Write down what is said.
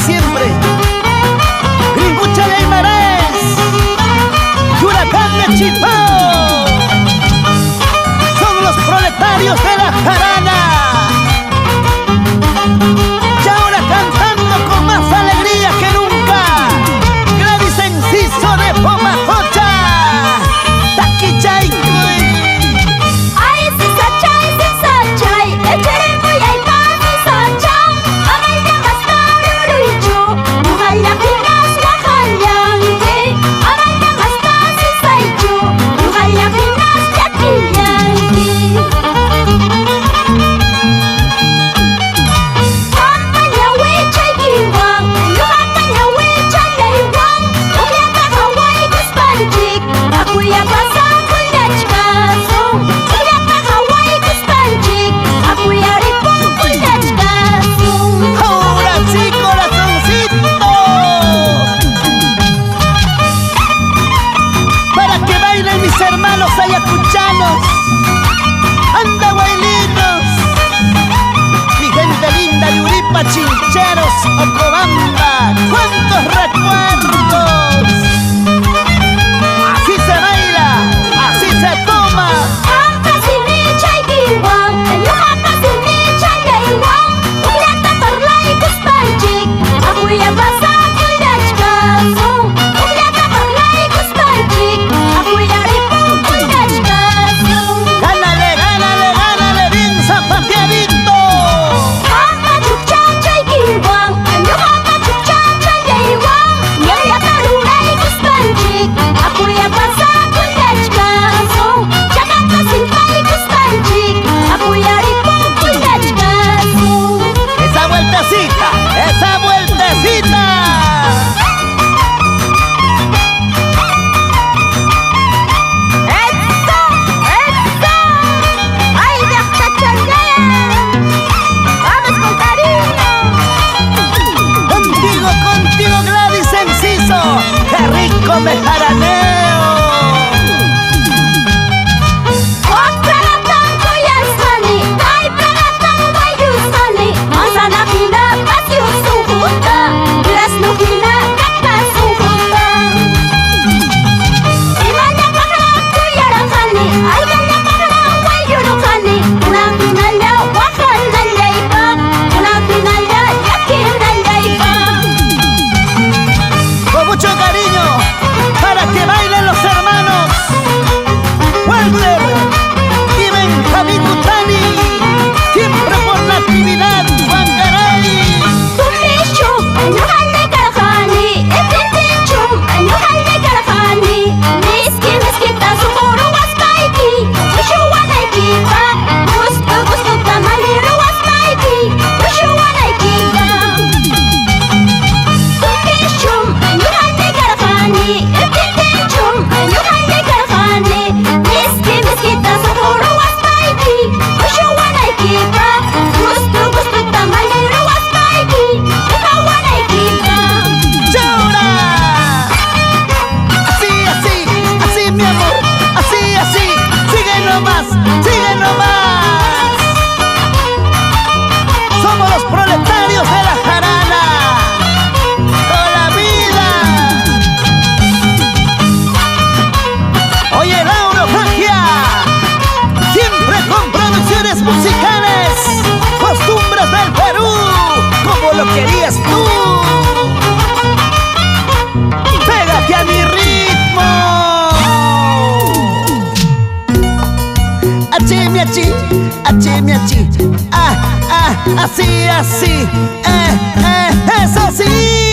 siempre. Gringucha de Aymares, Huracán de Chipó, son los proletarios de la jarana. Y ahora cantando con más alegría que nunca, Gladys Enciso de Pomajocha, Taquichay. Hermanos ayacuchanos, anda bailinos, mi gente linda de Uripa, Chincheros, Ocobamba, cuántos recuerdos. Así se baila, así se toma. Esa vueltecita. ¡Eso! ¡Eso! ¡Ay, de hasta changuea! ¡Vamos con cariño! Contigo, Gladys Enciso, qué rico me jaraneo. Con mucho cariño, para que bailen los hermanos Walter y Benjamín Cutani, siempre por la actividad Huancaray. Sigue nomás. Somos los proletarios de la jarana, toda la vida. Oye, Lauro Magia, siempre con producciones musicales, costumbres del Perú, como lo querías tú. Pégate a mi ritmo. Achi, así, eso sí.